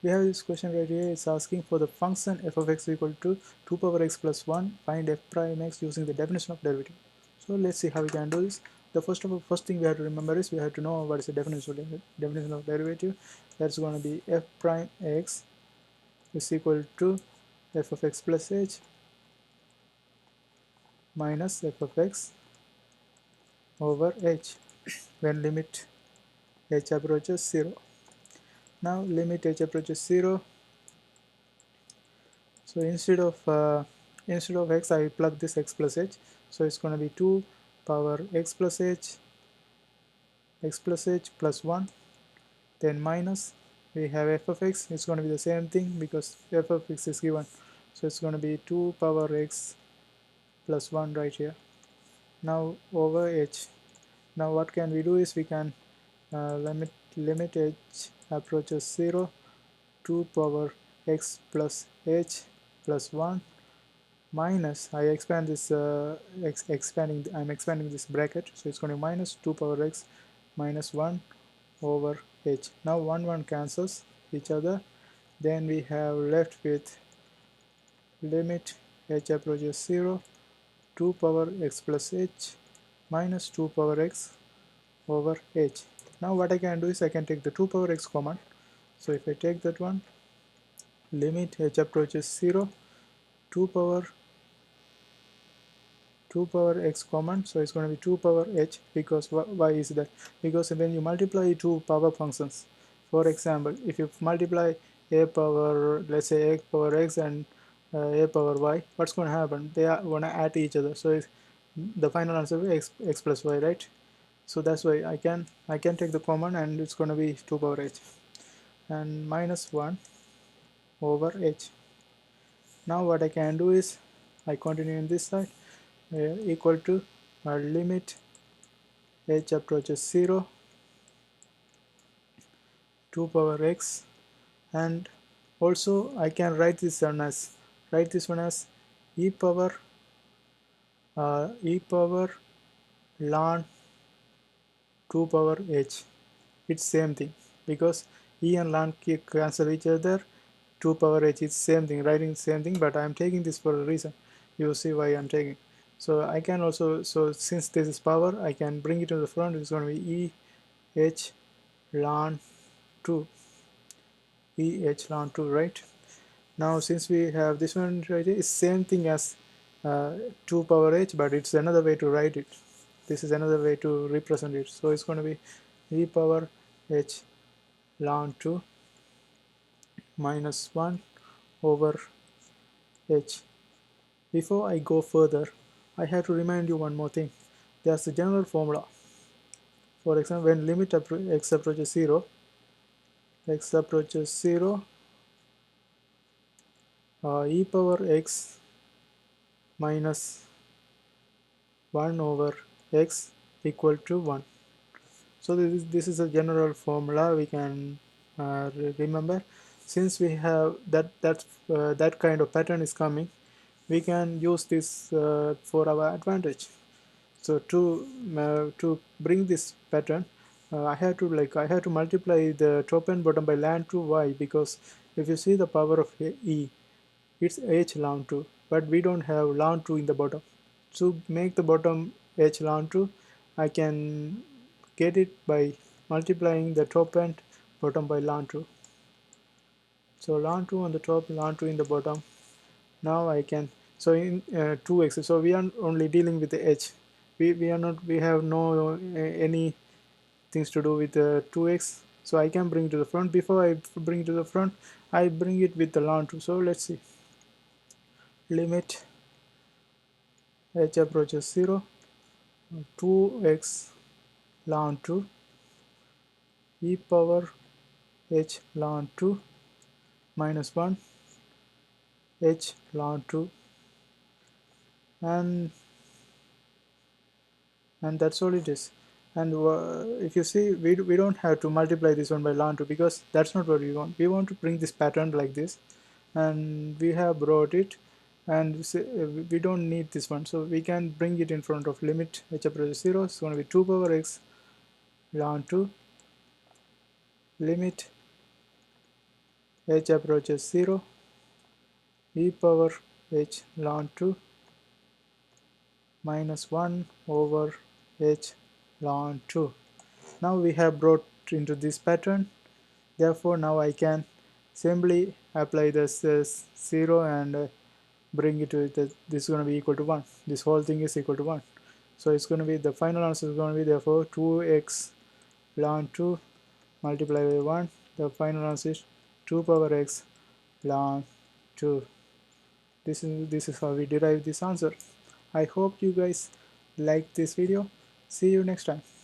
we have this question right here. It's asking for the function f of x equal to 2 power x plus 1, find f prime x using the definition of derivative. So let's see how we can do this. The first thing we have to remember is we have to know what is the definition of derivative. That's going to be f prime x is equal to f of x plus h minus f of x over h when limit h approaches 0. Now limit h approaches 0. So instead of x, I plug this x plus h. So it's going to be 2 power x plus h plus 1. Then minus, we have f of x. It's going to be the same thing because f of x is given. So it's going to be 2 power x plus 1 right here. Now over h. Now what can we do is we can limit h approaches 0, 2 power x plus h plus 1 minus, I expand this I'm expanding this bracket, so it's going to be minus 2 power x minus 1 over h. Now 1 cancels each other. Then we have left with limit h approaches 0, 2 power x plus h minus 2 power x over h. Now what I can do is I can take the 2 power x common. So if I take that one, limit h approaches 0, 2 power x common, so it's going to be 2 power h. Because why is that? Because when you multiply two power functions, for example, if you multiply a power, let's say a power x and a power y, what's going to happen? They are going to add each other, so the final answer will be x plus y, right? So that's why I can take the common, and it's going to be 2 power h and minus 1 over h. Now what I can do is I continue in this side, equal to limit h approaches 0, 2 power x, and also I can write this one as e power ln 2 power h. It's same thing because e and ln cancel each other. 2 power h is same thing, writing same thing, but I'm taking this for a reason. You will see why I'm taking. So I can also, so since this is power, I can bring it to the front. It's going to be e h ln 2, right? Now since we have this one right here, it's same thing as 2 power h, but it's another way to write it. This is another way to represent it. So it's going to be e power h ln 2 minus 1 over h. Before I go further, I have to remind you one more thing. There's a general formula. For example, when limit x approaches 0, e power x minus 1 over x equal to 1. So this is a general formula we can remember. Since we have that kind of pattern is coming, we can use this for our advantage. So to bring this pattern, I have to multiply the top and bottom by ln 2 y, because if you see the power of e, it's h ln 2, but we don't have ln 2 in the bottom. To make the bottom h ln 2, I can get it by multiplying the top and bottom by ln 2. So ln 2 on the top, ln 2 in the bottom. Now I can, so in 2x, so we are only dealing with the h. We are not, we have no any things to do with the 2x. So I can bring it to the front. Before I bring it to the front, I bring it with the ln 2. So let's see. Limit h approaches 0, 2x ln 2 e power h ln 2 minus 1 h ln 2, and that's all it is. And if you see, we don't have to multiply this one by ln 2, because that's not what we want. We want to bring this pattern like this, and we have brought it, and we don't need this one, so we can bring it in front of limit h approaches 0. It's going to be 2 power x ln 2 limit h approaches 0, e power h ln 2 minus 1 over h ln 2. Now we have brought into this pattern. Therefore now I can simply apply this 0 and bring it to this is going to be equal to 1. This whole thing is equal to 1. So it's going to be, the final answer is going to be therefore 2x ln 2 multiplied by 1. The final answer is 2 power x ln 2. This is how we derive this answer. I hope you guys like this video. See you next time.